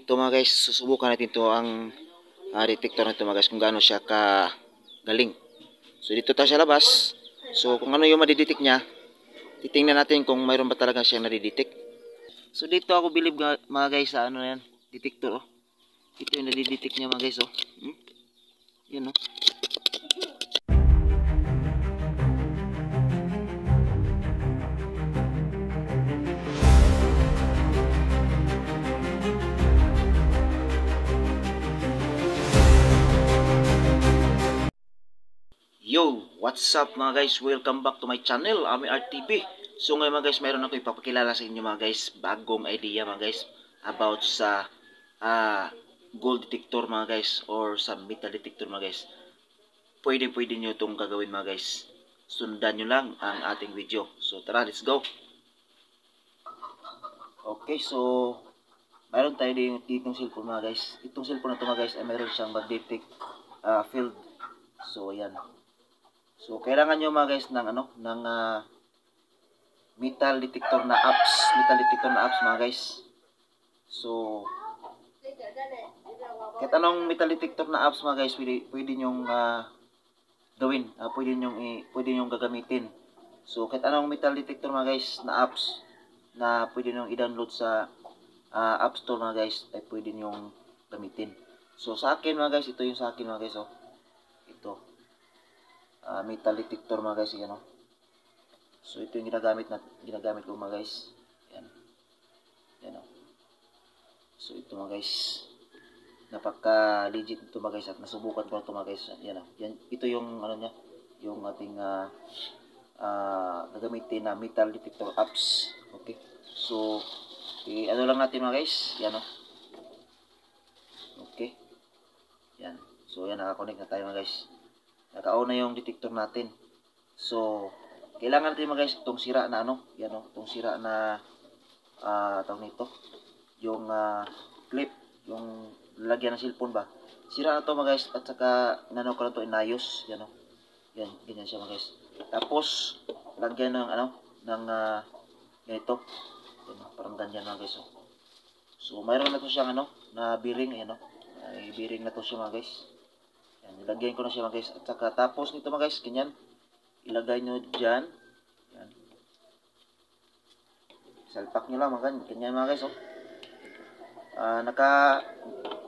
ito mga guys, susubukan natin to ang detector na ito mga guys, kung gaano siya ka galing. So dito tayo sa labas. So kung ano yung madidetect niya, titingnan natin kung mayroon ba talaga siyang nadidetect. So dito ako believe mga guys sa ano yan, detector oh. Ito yung nadidetect niya mga guys oh. Yan oh. Yo, what's up mga guys? Welcome back to my channel, Ami Art TV. So ngayon mga guys, mayroon ako ipapakilala sa inyo mga guys, bagong idea mga guys about sa gold detector mga guys or sa metal detector mga guys. Pwede nyo itong gagawin mga guys. Sundan nyo lang ang ating video. So tara, let's go. Okay, so mayroon tayo ditong cellphone mga guys. Itong cellphone na ito mga guys ay mayroon siyang mag-detect field. So ayan. So kailangan nyo mga guys ng metal detector na apps mga guys. So kahit anong metal detector na apps mga guys, pwede nyong gawin, pwede nyong gagamitin. So kahit anong metal detector mga guys na apps na pwede nyong i-download sa App Store mga guys, ay pwede nyong gamitin. So sa akin mga guys, ito yung sa akin mga guys oh. Ito metal detector mga guys, yan oh. So ito yung ginagamit ko mga guys. Yan. Yan oh. So ito mga guys, napaka legit ito mga guys at nasubukan ko ito mga guys. Yan oh. Yan, ito yung ano niya, yung ating gagamitin na metal detector apps. Okay. So ano lang natin mga guys, yan oh. Okay. Yan. So yan, nakakonect na tayo mga guys. Naka-on na yung detector natin. So kailangan natin mga guys itong sira na ano, yan oh, itong sira na tawag nito, yung clip, yung lalagyan ng cellphone ba. Sira na to mga guys at saka nano ko na to inayos, yan oh. Yan, ganyan siya mga guys. Tapos lagyan ng ng ganito. Yan oh, parang ganyan mga guys oh. So mayroon na to siyang na bearing, ayan oh. May bearing na to siya mga guys. Yan, ilagay ko na siya mga guys. At saka tapos nito mga guys, ganyan. Ilagay nyo dyan. Yan. Salpak nyo lang mga ganyan mga guys. Oh.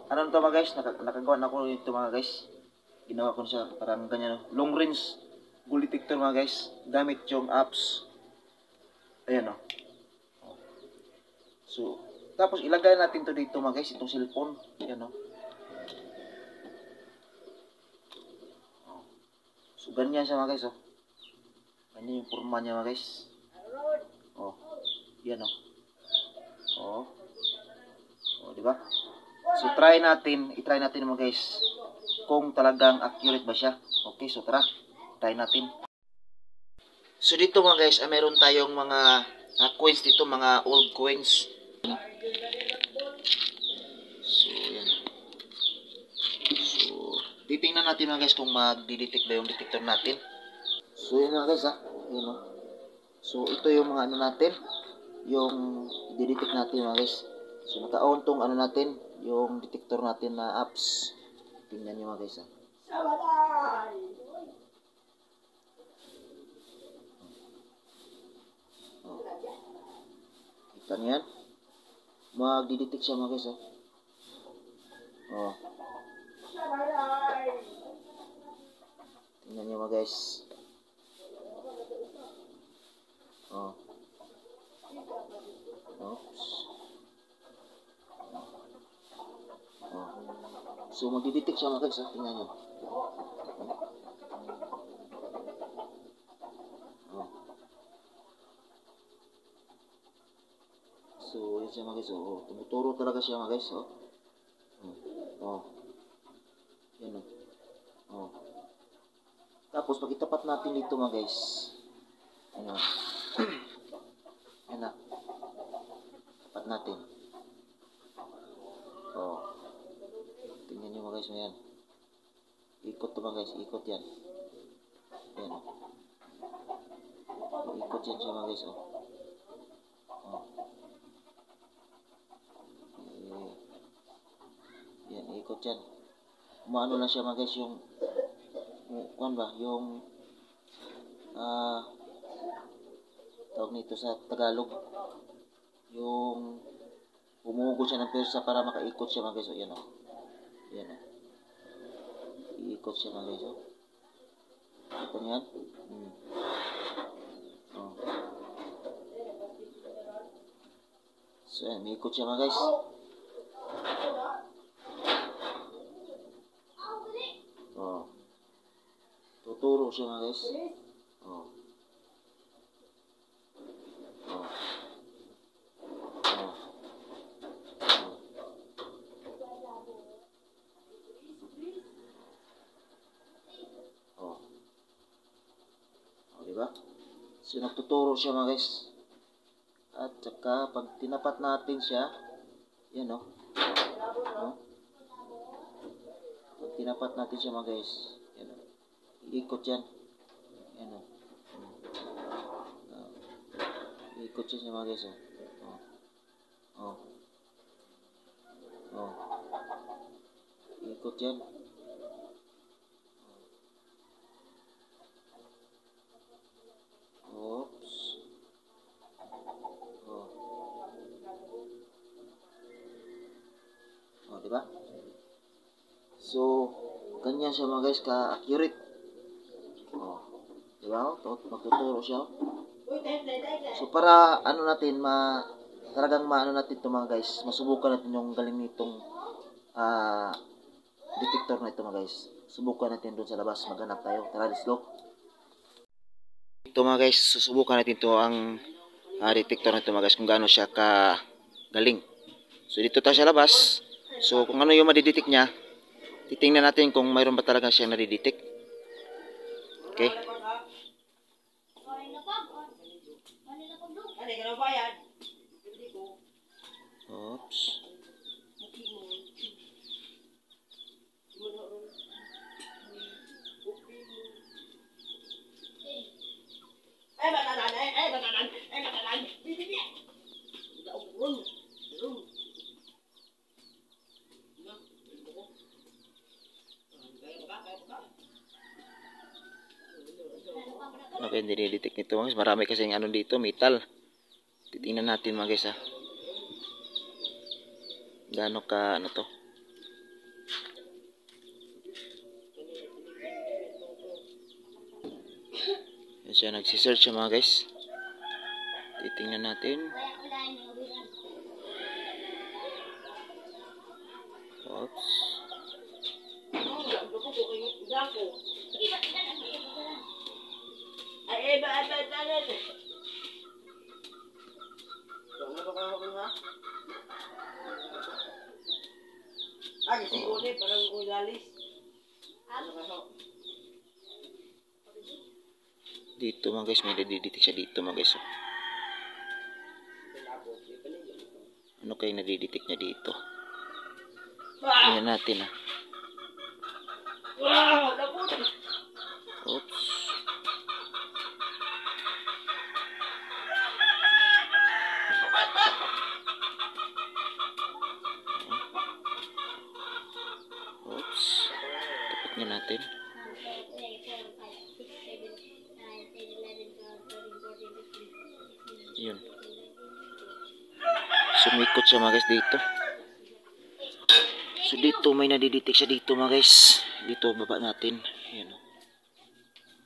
Ano nito mga guys? Nakagawa na ko ito mga guys. Ginawa ko na siya parang ganyan. Oh. Long range gold detector mga guys. Gamit yung apps. Ayan oh. So, tapos ilagay natin to dito mga guys. Itong cellphone. Ayan oh. So, ganyan siya mga guys, oh. Ganyan yung forma niya mga guys. Oh, yan oh. Oh. Oh, di ba? So, i-try natin mga guys kung talagang accurate ba siya. Okay, so tara. Try natin. So, dito mga guys, meron tayong mga coins dito, mga old coins. So, yan. So, titingnan natin mga guys kung mag-detect ba yung detector natin. So yun mga guys yun, oh. So ito yung mga natin, yung i-detect natin mga guys. So naka-on tong natin, yung detector natin na apps. Tingnan nyo mga guys Oh. Kita nyo yan? Mag-detect siya mga guys Oh. Tingnan nyo mga guys. Oh. Oops. Oh. So magdi-detect siya mga guys tingnan nyo. Oh. So yan siya mga guys oh. Tumuturo talaga siya mga guys oh. Oh. Yan oh. Oh. Tapos pag itapat natin dito mga guys. Ano? Yan na. Tapat natin. Oh. Tingnan nyo mga guys, yan. Ikot to mga guys, ikot yan. Yan. Ikot yan siya mga guys, oh. Oh. yan. Umaano lang siya mga guys, yung yung tawag nito sa Tagalog, yung umuugod siya ng persa para makaikot siya mga guys. Yan o. Yan o. Iikot siya mga guys. Ito yan. So yan, may ikot siya mga guys. Tuturo siya mga guys. Diba? So nagtuturo siya mga guys. At saka pag tinapat natin siya, yan o. Pag tinapat natin siya mga guys, yan o. Iikot yan. Yan o. Iikot siya mga guys o. Iikot yan. Oops. Diba? So, ganyan siya mga guys, ka-accurate. Diba? Magtuturo siya. So, para ano natin, talagang maano natin ito mga guys, masubukan natin yung galing nitong detector na ito mga guys. Subukan natin doon sa labas, maghanap tayo. Tara, let's go. Ito mga guys, susubukan natin ito ang detector na ito mga guys, kung gaano siya kagaling. So, dito tayo sa labas. So, kung ano yung madidetect niya, titingnan natin kung mayroon ba talaga siyang nadidetect. Okay? Oops. Okay, dinidetect nito mga guys. Marami kasing ano dito, metal. Titingnan natin mga guys ha. Gaano ka ano to. Yan siya, nagsisearch siya mga guys. Titingnan natin. Oops. Dito mga guys, may nadidetect siya dito mga guys. Ano kayo nadidetect niya dito? Tingnan natin ha. Oops. Oops. Tapat nga natin. Yun. Sumikot siya mga guys dito. So dito may nadidetect siya dito mga guys. Dito baba natin. Yan.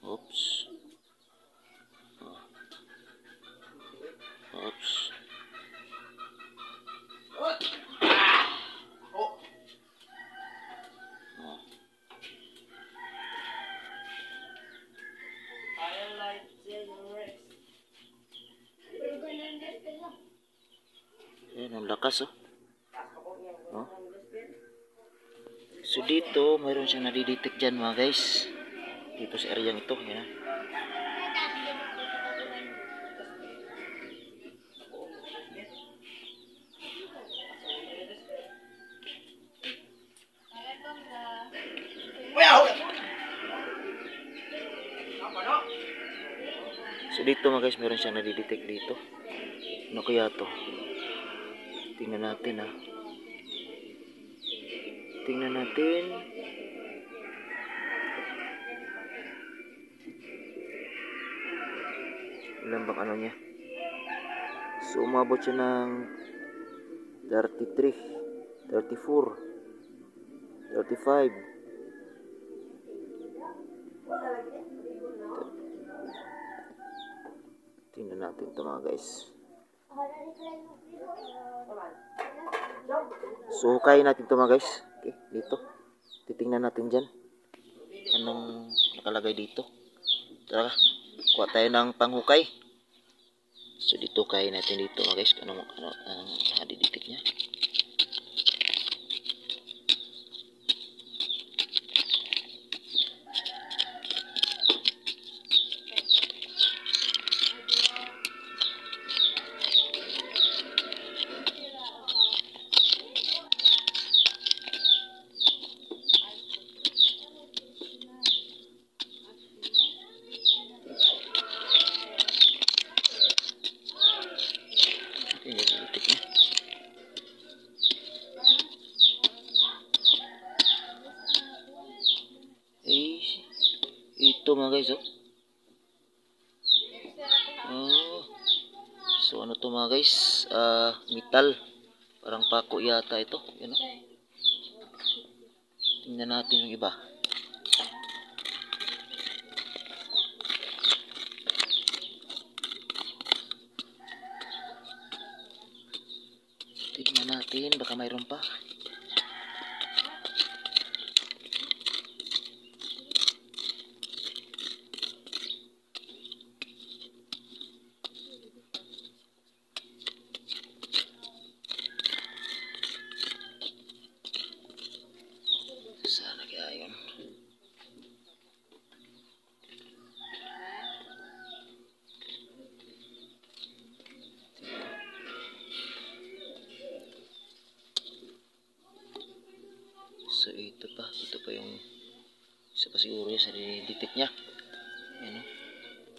Oops. Oops. Ayan, ang lakas oh. So dito, mayroon siyang nadidetect dyan mga guys. Dito sa area ito. Yan. So dito mga guys, mayroon siyang nadidetect dito. Ano kaya to? Tingnan natin ha. tingnan natin. Ilan bang ano niya? So, umabot siya ng 33, 34, 35. Tingnan natin ito mga guys. So, hukayin natin ito mga guys. Okay, dito. Titingnan natin dyan. Anong nakalagay dito. Tara, kuha tayo ng panghukay. So, dito hukayin natin dito mga guys. Anong hadiditik niya. Ito mga guys, oh. So ano to mga guys? Metal. Parang pako yata ito. Yan, oh. Tingnan natin yung iba. Tingnan natin, baka mayroon pa. Sana kaya yun. So ito pa yung isa pa siguro yung sa detect niya. Yan, oh.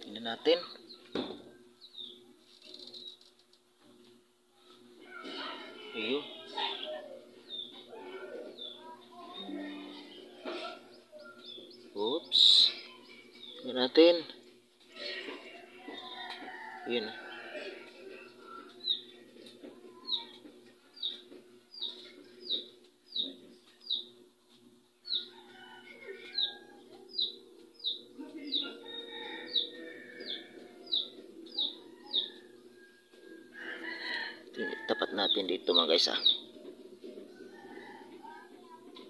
Tingnan natin. Ayun. Oops. Tingnan natin. Ayun. Tapat natin dito mga guys, ah.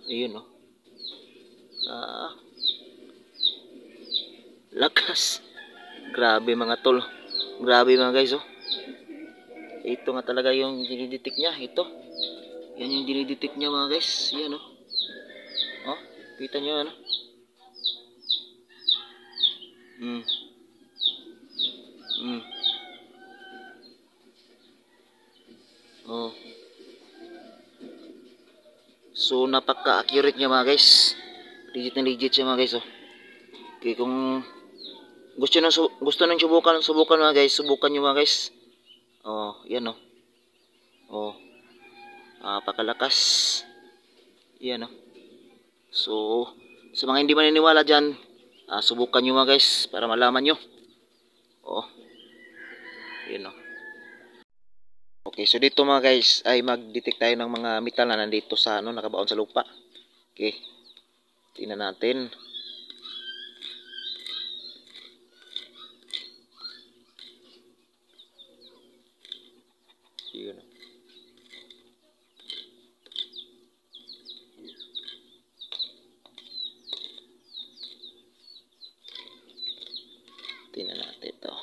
Ayun, oh. Lakas. Grabe mga tol. Grabe mga guys, oh. Ito nga talaga yung dinidetect niya. Ito. Yan yung dinidetect niya mga guys. Yan, oh. Oh, kita nyo ano. Oh. So napaka-accurate niya mga guys. Legit na legit siya mga guys, oh. Okay, kung gusto nang subukan mga guys, subukan niyo mga guys. Oh, yan, oh. Oh. Napakalakas. Yan, oh. So sa mga hindi maniniwala diyan, subukan niyo mga guys para malaman niyo. Oh. Yan, oh. Okay, so dito mga guys ay mag-detect tayo ng mga metal na nandito sa nakabaon sa lupa. Okay. Tingnan natin. Yun. Tingnan natin ito.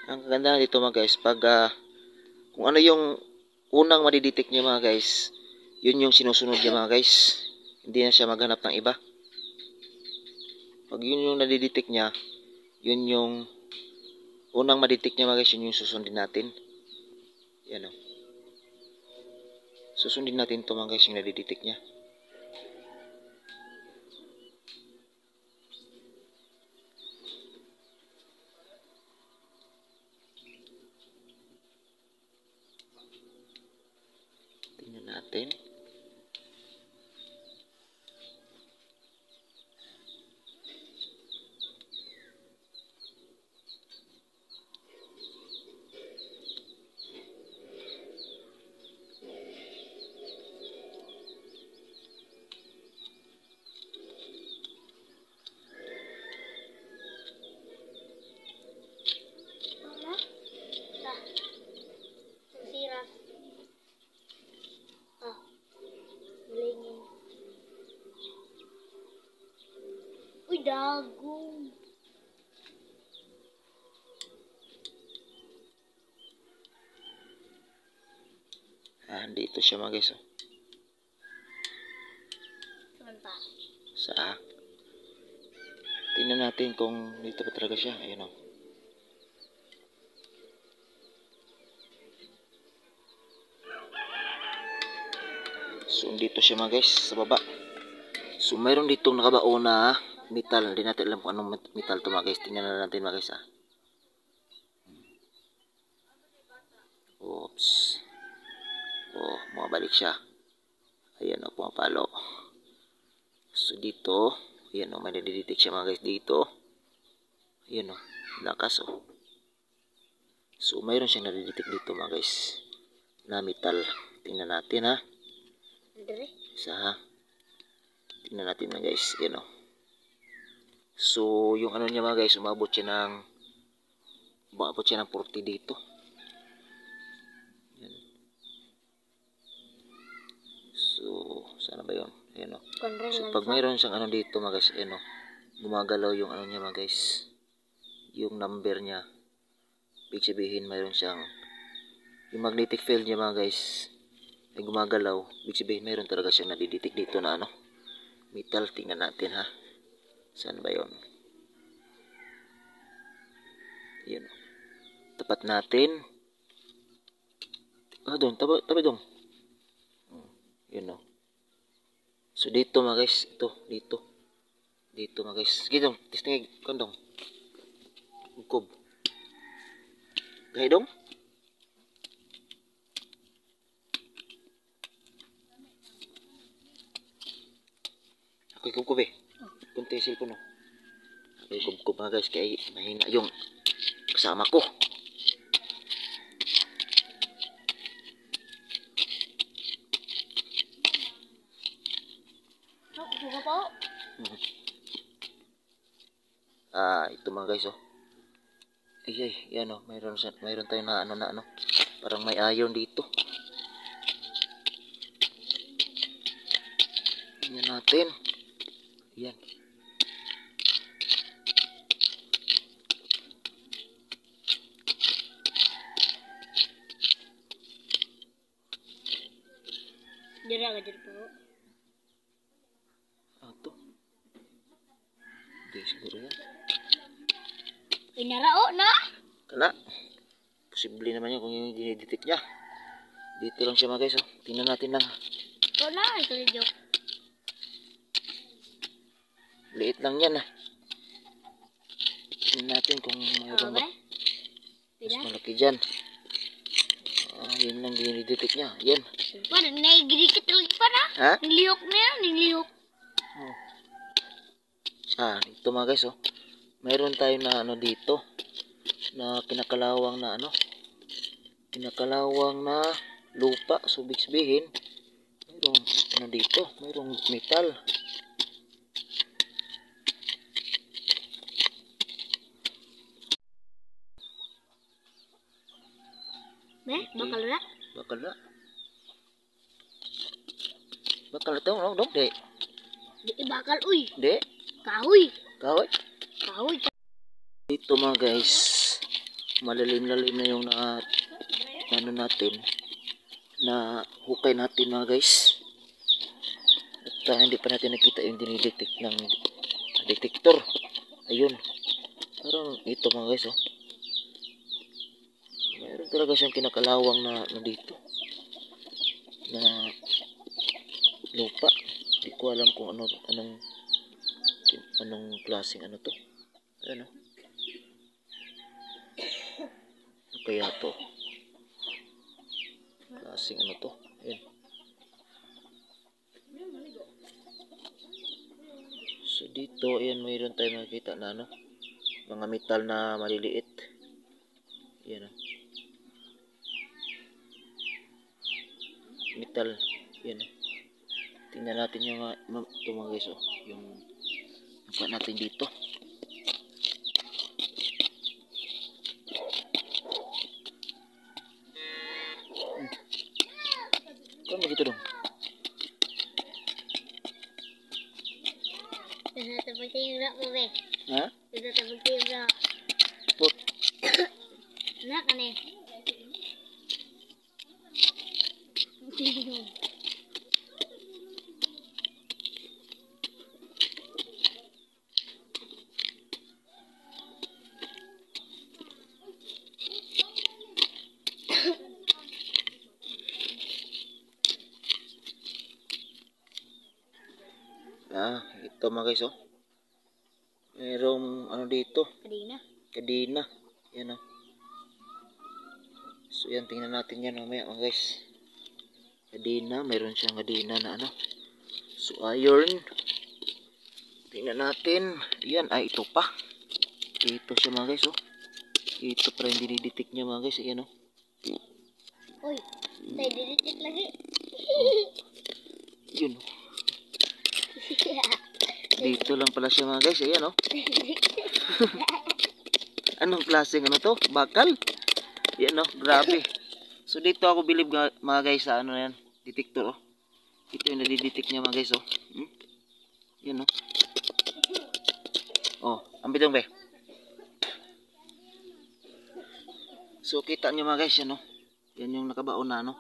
Ang kaganda dito mga guys, pag kung ano yung unang madidetect niya mga guys, yun yung sinusunod niya mga guys. Hindi na siya maghanap ng iba. Pag yun yung nadidetect niya, yun yung unang madidetect niya mga guys, yun yung susundin natin. Yan, o. Susundin natin ito mga guys, yung nadidetect niya. Uy, dagong. Dito siya mga guys. Oh. Saan pa? Sa tingnan natin kung dito pa talaga siya. Ayun oh. So dito siya mga guys sa baba. So mayroon ditong nakabaon na metal. Hindi natin alam kung anong metal to mga guys. Tingnan na natin mga guys ah. Oops. Oh, bumabalik siya. Ayan o, pumapalo. So dito, ayan o, may nadidetect siya mga guys dito. Ayan o, lakas o. So mayroon siyang nadidetect dito mga guys na metal. Tingnan natin ha. Isa ha. Tingnan natin mga guys, ayan o. So yung ano niya mga guys, umabot siya ng 40 dito. So, sana ba yun? Ayan o. So, pag mayroon siyang ano dito mga guys, ayan o. Gumagalaw yung ano niya mga guys. Yung number niya. Ibig sabihin, mayroon siyang yung magnetic field niya mga guys ay gumagalaw. Ibig sabihin, mayroon talaga siyang nadidetect dito na ano. Metal. Tingnan natin ha. Saan ba yun? Ayan o. Tapat natin. Doon. Tabi doon. Yun o. So dito mga guys, dito mga guys. Sige dong, testing kondong. Ukob. Gaya dong. Ako ikubkob eh. Kunti silpon o. Ako ikubkob mga guys, kaya mahina yung kasama ko. Ito mga guys oh. Ay, yan oh, mayroon tayong na ano. Parang may iron dito. Tingnan natin. Yan. Dira ka dito po. Ito. Hindi siguro yan. Inarao na. Kana. Posible naman yun kung yung dinidetect niya. Dito lang siya mga guys oh. Tingnan natin lang. Ito na, ito yung joke. Liit lang yan ah. Tingnan natin kung mayroon ba. Mas malaki dyan. Yun lang dinidetect niya. Yan. Parang naigidikit talaga pa na. Ha? Nilihok na yan, nilihok. Ito mga guys oh. Mayroon tayo na ano dito. Na kinakalawang na ano. Kinakalawang na lupa. So ibig sabihin, mayroong ano dito. Mayroong metal. Bakal na. Bakal na. Bakal na tayo, dong, de. Di bakal, uy. De. Kahoy. Kahoy. Kahoy. Dito mga guys, malalim-lalim na yung ano natin, na hukay natin mga guys. At hindi pa natin nakita yung dinidetect ng detector. Ayun. Parang ito mga guys oh. Mayroon talaga siyang kinakalawang na dito. Na lupa. Hindi ko alam kung anong klaseng ano to. Ayan oh. Ano kaya to? Klaseng ano to? Ayan. So dito, ayan, mayroon tayo makikita na ano, mga metal na maliliit. Ayan oh. Metal. Ayan oh. Tingnan natin yung ito mga guys oh. Yung nakuha natin dito. Kano dito dong? Tatapag tayo na po, be. Ha? Tatapag tayo na. Put. Nak, ano eh? Ito mga guys, oh. Merong ano dito, Kadina. kadina. Yan, oh. So yan, tingnan natin yan mamaya mga guys. Kadina, mayroon siyang kadina na ano. So iron. Tingnan natin. Yan, ito pa. Ito siya mga guys, oh. Ito pa rin dinidetect niya mga guys. Ayan, oh. Uy, tayo dinitik lagi. Yun, oh. Dito lang pala siya mga guys. Ayan, oh. Anong klaseng ano to? Bakal? Yan, oh. Grabe. So dito ako believe mga guys sa ano yan. Detector, oh. Ito yung nadidetect niya mga guys, oh. Yan, oh. Oh, ang bitong be. So kita nyo mga guys, yan, oh. Yan yung nakabaon na, ano.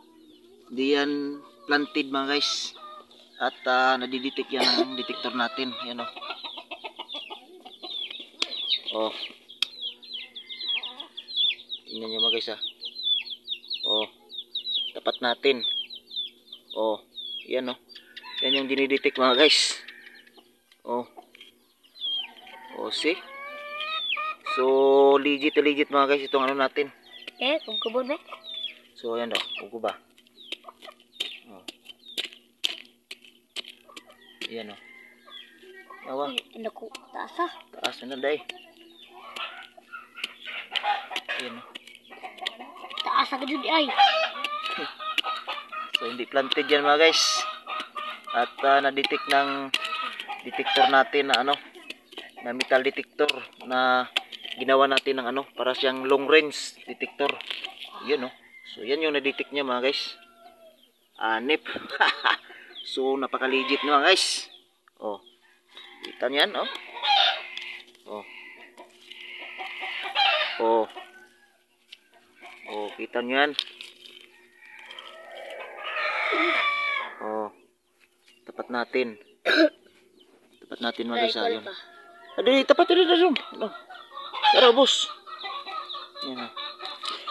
Hindi yan planted mga guys. At nadidetect yan ng detector natin. Yan, oh. Oh. Tingnan nyo mga guys, ah. Oh. Tapat natin. Oh. Yan, oh. Yan yung dinidetect mga guys. Oh. Oh, see? So, legit mga guys itong ano natin. Kubon, be. So, ayan daw. Ugo ba? Oh. Ayan, oh. Awa. Naku, taas ah. Taas na day. Ayan, oh. Taas agad yun ay. So, hindi planted yan mga guys. At na-detect ng detector natin na ano, na metal detector na ginawa natin ng ano, para siyang long range detector. Yun, oh. So, yan yung na-detect niya mga guys. Anip. So, napaka-legit mga guys. Oh. Kita niyan, oh. Oh. Oh. Oh, kita niyan. Oh. Tapat natin. Tapat natin mga guys, ayun. Adi, tapat dito dito. Ano? Tara, boss. Yan, oh.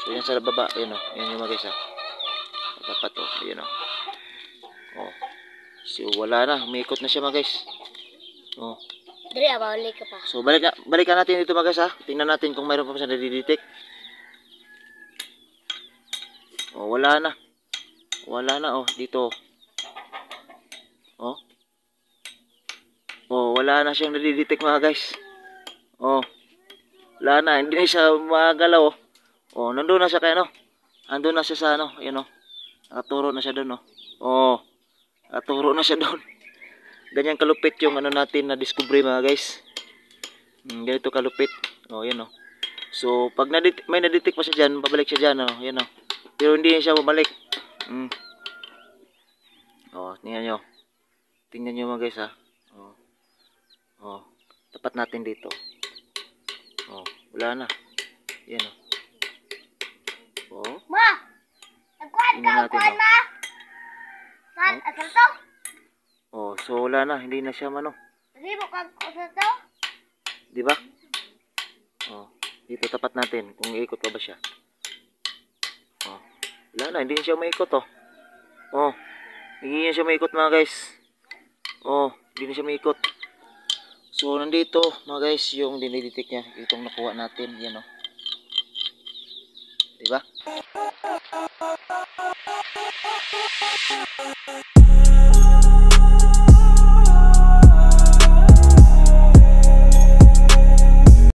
So, yan sa baba, ayun, oh. Yan yung mga guys, ah. Tapat, oh. Ayun, oh. Oh. So, wala na. Umikot na siya mga guys. Oh. Dari, balik ka pa. So, balikan natin dito mga guys, ha. Tingnan natin kung mayroon pa siya nadidetect. Oh, wala na. Wala na, oh. Dito. Oh. Oh, wala na siyang nadidetect mga guys. Oh. Wala na. Hindi na siya magalaw, oh. Oh, nandun na siya kaya, no. Andun na siya sa, ano. Ayan, oh. Nakaturo na siya doon, oh. Oh. Nakaturo na siya doon. Ganyan kalupit yung ano natin na discovery mga guys. Ganito kalupit. Oh, yan, oh. So, pag may na-detect pa siya dyan, babalik siya dyan, oh. Yan, oh. Pero hindi siya babalik. Oh, tingnan nyo. Tingnan nyo mga guys, ha. Oh. Oh. Tapat natin dito. Oh, wala na. Yan, oh. Oh. Ma! Nagkuhan Tingnan ka, natin, kuhan oh. ma! Saan? Oh. Asal to? Oh, so wala na. Hindi na siya mano. Hindi mo kang asal to? Di ba? Oh, dito tapat natin kung iikot pa ba siya. Oh, wala na, hindi na siya maikot, oh. Oh, hindi na siya maikot mga guys. Oh, hindi na siya maikot. So, nandito mga guys yung dinidetect niya. Itong nakuha natin, yan, oh. Di ba?